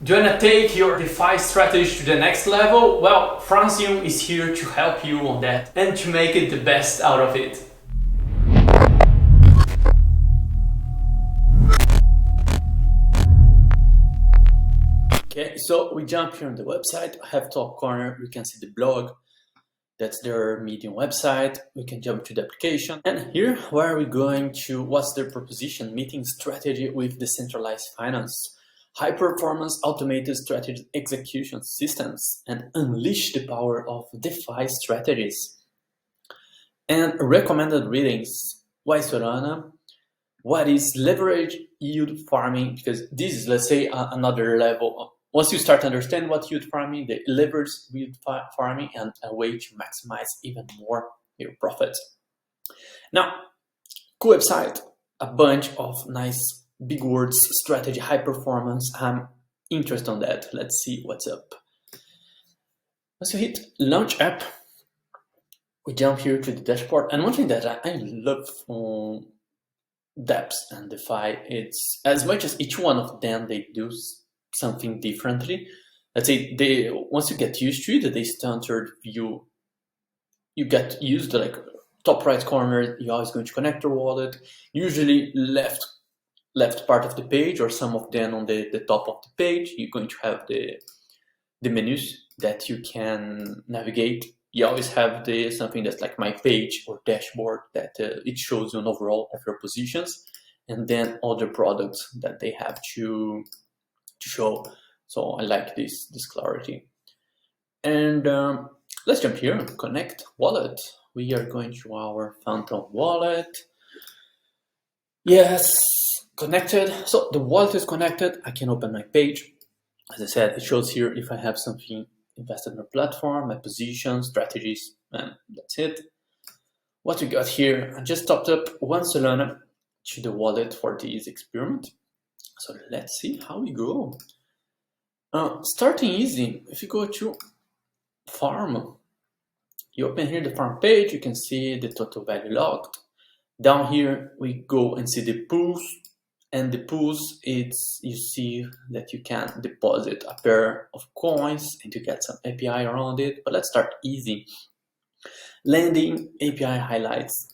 Do you want to take your DeFi strategy to the next level? Well, Francium is here to help you on that and to make it the best out of it. Okay, so we jump here on the website. I have top corner, we can see the blog. That's their Medium website. We can jump to the application. And here, where are we going to, what's their proposition? Meeting strategy with decentralized finance. High performance automated strategy execution systems and unleash the power of DeFi strategies. And recommended readings. Why Solana? What is leverage yield farming? Because this is, let's say, another level. Once you start to understand what yield farming, the leverage yield farming, and a way to maximize even more your profits. Now, cool website, a bunch of nice big words, strategy, high performance. I'm interested on that. Let's see what's up. Once you hit launch app, we jump here to the dashboard. And one thing that I love on dApps and DeFi, it's as much as each one of them, they do something differently. Let's say once you get used to it, the standard view, you get used to like top right corner, you're always going to connect your wallet, usually left part of the page or some of them on the top of the page. You're going to have the menus that you can navigate. You always have something that's like my page or dashboard that it shows you an overall of your positions, and then other products that they have to show. So I like this clarity. And let's jump here and connect wallet. We are going to our Phantom wallet. Yes, connected. So the wallet is connected. I can open my page. As I said, it shows here if I have something invested in a platform, my positions, strategies, and that's it. What we got here, I just topped up 1 Solana to the wallet for this experiment. So let's see how we go. Starting easy, if you go to farm, you open here the farm page, you can see the total value locked. Down here, we go and see the pools, and the pools, you see that you can deposit a pair of coins and you get some API around it, but let's start easy. Lending API highlights.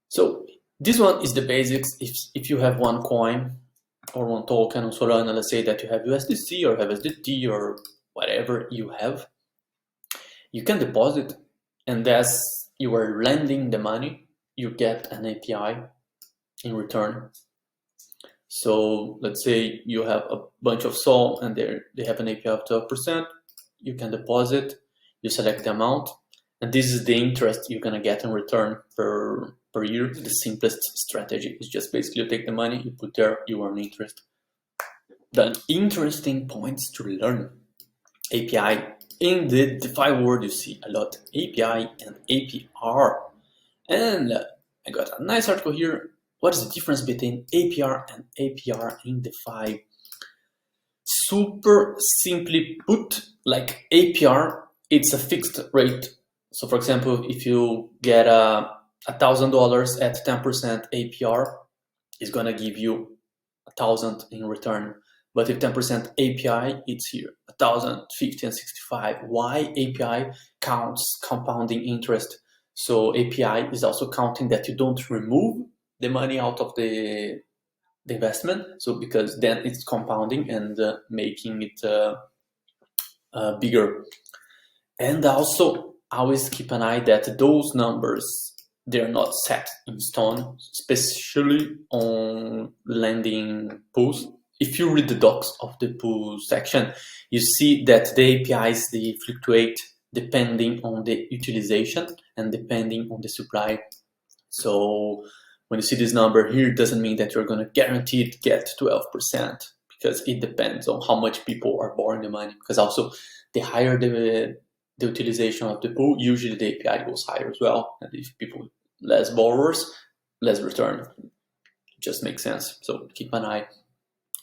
So this one is the basics. If you have one coin or one token on Solana, let's say that you have USDC or have USDT or whatever you have, you can deposit, and as you are lending the money, you get an API in return. So let's say you have a bunch of SOL and they have an API of 12%, you can deposit, you select the amount, and this is the interest you're gonna get in return per year. The simplest strategy is just basically you take the money, you put there, you earn interest. Then interesting points to learn. API. In the DeFi world, you see a lot API and APR. And I got a nice article here. What is the difference between APR and APR in DeFi? Super simply put, like APR, it's a fixed rate. So for example, if you get $1,000 at 10% APR, it's gonna give you 1,000 in return. But if 10% API, it's here, 1,000, 50, and 65. Why API counts compounding interest? So API is also counting that you don't remove the money out of the investment. So because then it's compounding and making it bigger. And also always keep an eye that those numbers, they're not set in stone, especially on lending pools. If you read the docs of the pool section, you see that the APIs, they fluctuate depending on the utilization and depending on the supply. So when you see this number here, it doesn't mean that you're going to guaranteed get 12%, because it depends on how much people are borrowing the money. Because also the higher the utilization of the pool, usually the API goes higher as well. And if people, less borrowers, less return. It just makes sense. So keep an eye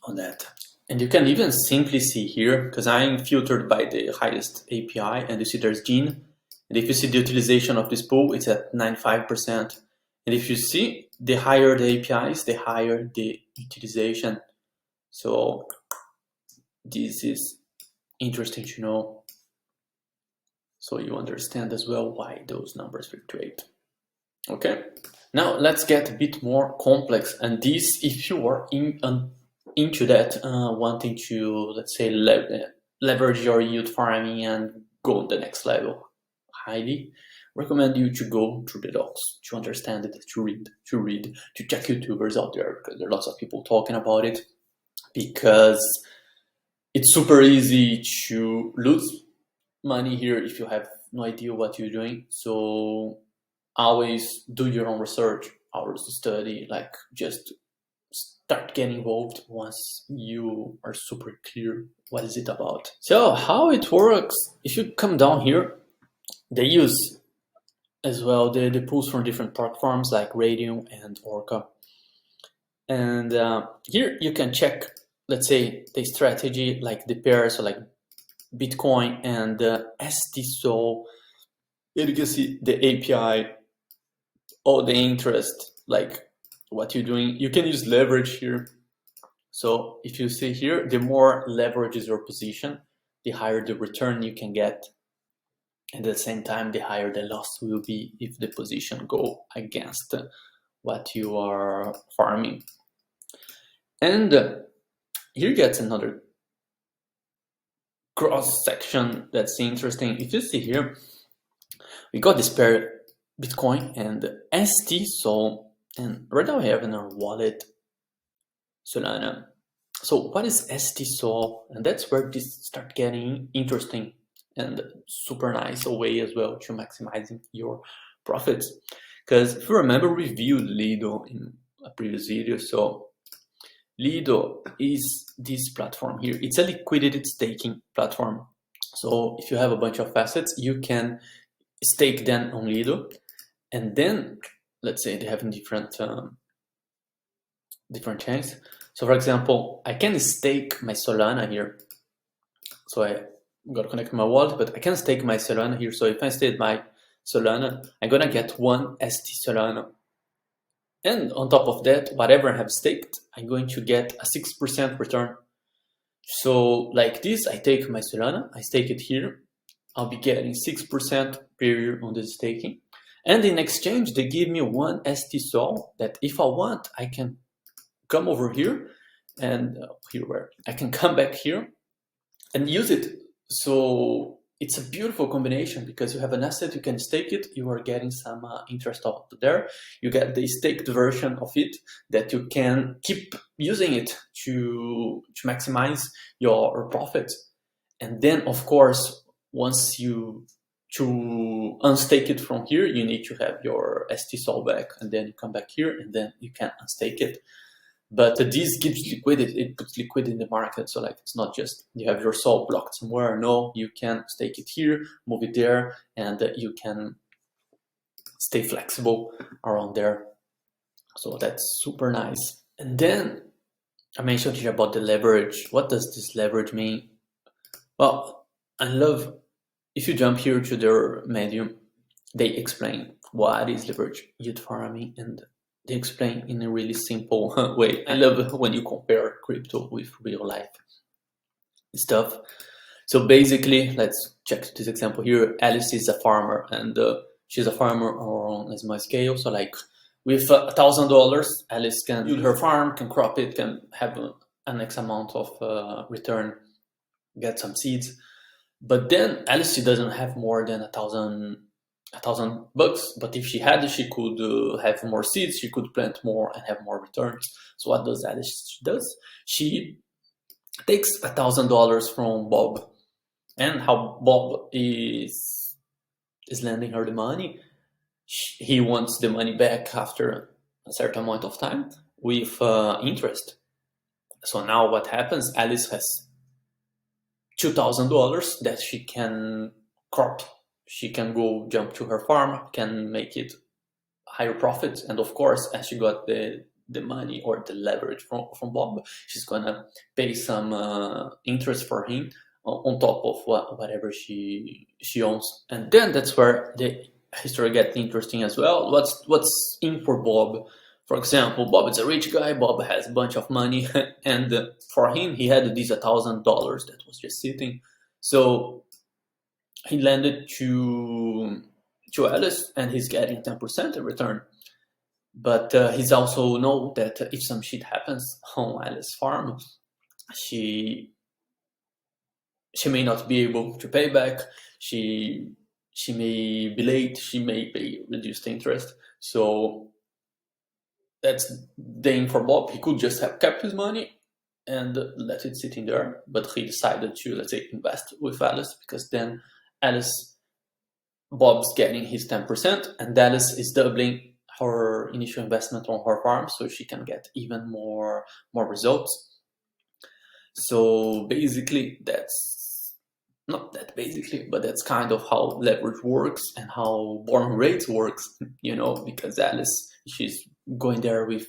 on that. And you can even simply see here, because I'm filtered by the highest API, and you see there's Gene. And if you see the utilization of this pool, it's at 95%. And if you see, the higher the APIs, the higher the utilization. So this is interesting to know, so you understand as well why those numbers fluctuate. Okay, now let's get a bit more complex, and this, if you are into that, wanting to, let's say, leverage your yield farming and go on the next level, highly recommend you to go through the docs, to understand it, to read, to check YouTubers out there, because there are lots of people talking about it, because it's super easy to lose money here if you have no idea what you're doing. So always do your own research, always study, like just start getting involved once you are super clear what is it about. So how it works, if you come down here, they use as well the pools from different platforms like Radium and Orca. And here you can check, let's say, the strategy, like the pairs, so like Bitcoin and STSO. Here you can see the API, all the interest, like what you're doing. You can use leverage here. So if you see here, the more leverage is your position, the higher the return you can get. And at the same time, the higher the loss will be if the position go against what you are farming. And here gets another cross section that's interesting. If you see here, we got this pair Bitcoin and STSO, and right now we have in our wallet Solana. So what is STSO? And that's where this start getting interesting and super nice a way as well to maximizing your profits. Because if you remember, we viewed Lido in a previous video. So Lido is this platform here. It's a liquidity staking platform. So if you have a bunch of assets, you can stake them on Lido, and then let's say they have different chains. So for example, I can stake my Solana here. So I got to connect my wallet, but I can stake my Solana here. So if I stake my Solana, I'm gonna get 1 ST Solana. And on top of that, whatever I have staked, I'm going to get a 6% return. So like this, I take my Solana, I stake it here. I'll be getting 6% per year on the staking. And in exchange, they give me 1 STSO that if I want, I can come over here and here where I can come back here and use it. So it's a beautiful combination because you have an asset, you can stake it, you are getting some interest out there. You get the staked version of it that you can keep using it to maximize your profits. And then, of course, once you to unstake it from here, you need to have your STSO back, and then you come back here, and then you can unstake it. But this gives liquidity, it puts liquidity in the market. So like, it's not just you have your SOL blocked somewhere. No, you can stake it here, move it there, and you can stay flexible around there. So that's super nice. And then I mentioned here about the leverage. What does this leverage mean? Well, I love, if you jump here to their Medium, they explain what is leverage yield farming, and they explain in a really simple way. I love when you compare crypto with real life stuff. So basically, let's check this example here. Alice is a farmer, and she's a farmer on a small scale. So like with $1,000, Alice can build her farm, can crop it, can have an X amount of return, get some seeds. But then Alice, she doesn't have more than $1,000, but if she had, she could have more seeds, she could plant more and have more returns. So what does Alice does? She takes $1,000 from Bob, and how Bob is lending her the money, he wants the money back after a certain amount of time with interest. So now what happens? Alice has $2,000 that she can crop. She can go jump to her farm, can make it higher profits. And of course, as she got the money or the leverage from Bob, she's gonna pay some interest for him on top of whatever she owns. And then that's where the history gets interesting as well. What's in for Bob For example, Bob is a rich guy, Bob has a bunch of money, and for him, he had this $1,000 that was just sitting. So he lended to Alice, and he's getting 10% in return. But he's also know that if some shit happens on Alice's farm, she may not be able to pay back. She may be late. She may pay reduced interest. So that's the aim for Bob. He could just have kept his money and let it sit in there, but he decided to, let's say, invest with Alice, because then Bob's getting his 10%, and Alice is doubling her initial investment on her farm, so she can get even more results. So basically, that's not that basically, but that's kind of how leverage works and how born rates works, because Alice, she's going there with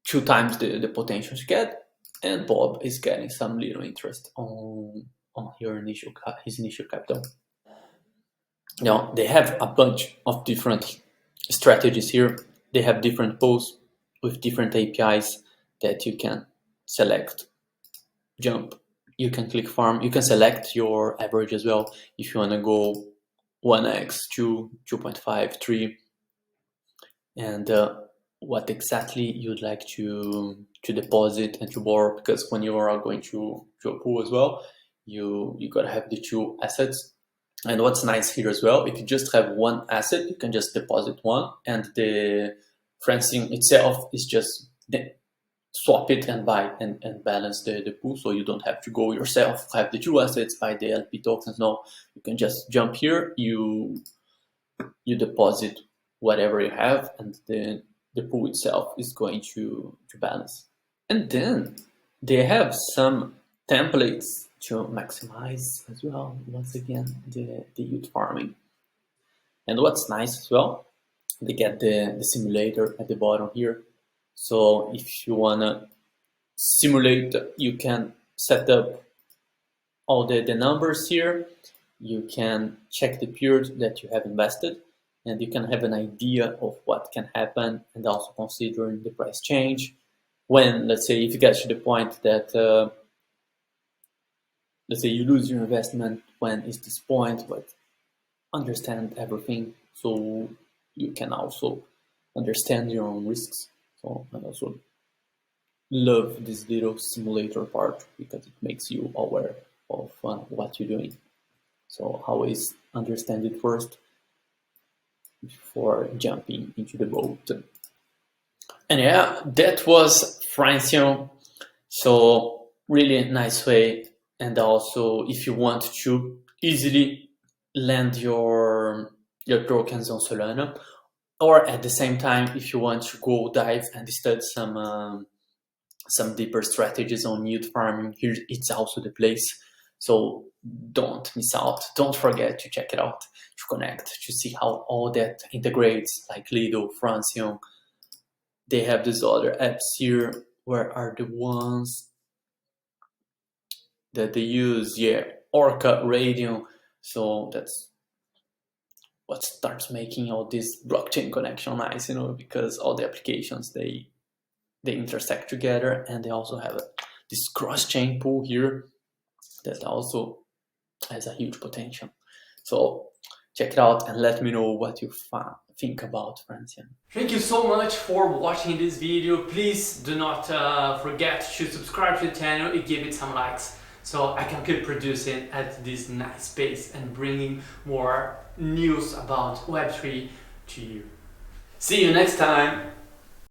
2 times the potential she get, and Bob is getting some little interest on his initial capital. Now, they have a bunch of different strategies here. They have different pools with different APIs that you can select, jump, you can click farm, you can select your average as well if you want to go 1x, 2, 2.5, 3, and what exactly you'd like to deposit and to borrow, because when you are going to a pool as well, you gotta have the 2 assets. And what's nice here as well, if you just have 1 asset, you can just deposit 1, and the Francium itself is just swap it and buy and balance the pool, so you don't have to go yourself, have the 2 assets, buy the LP tokens. No, you can just jump here, you deposit whatever you have, and then the pool itself is going to balance. And then they have some templates to maximize as well, once again, the yield farming. And what's nice as well, they get the simulator at the bottom here. So if you wanna simulate, you can set up all the numbers here. You can check the period that you have invested, and you can have an idea of what can happen, and also considering the price change. When, let's say, if you get to the point that, let's say you lose your investment, when is this point, but understand everything, so you can also understand your own risks. So I also love this little simulator part, because it makes you aware of what you're doing. So always understand it first before jumping into the boat. And yeah, that was Francium. So really nice way. And also, if you want to easily lend your tokens on Solana, or at the same time, if you want to go dive and study some deeper strategies on yield farming, here it's also the place. So don't miss out. Don't forget to check it out, to connect, to see how all that integrates, like Lido, Francium. They have these other apps here. Where are the ones that they use? Yeah, Orca, Radium. So that's what starts making all this blockchain connection nice, because all the applications, they intersect together, and they also have this cross-chain pool here that also has a huge potential. So check it out and let me know what you think about Francium. Thank you so much for watching this video. Please do not forget to subscribe to the channel and give it some likes, so I can keep producing at this nice pace and bringing more news about Web3 to you. See you next time!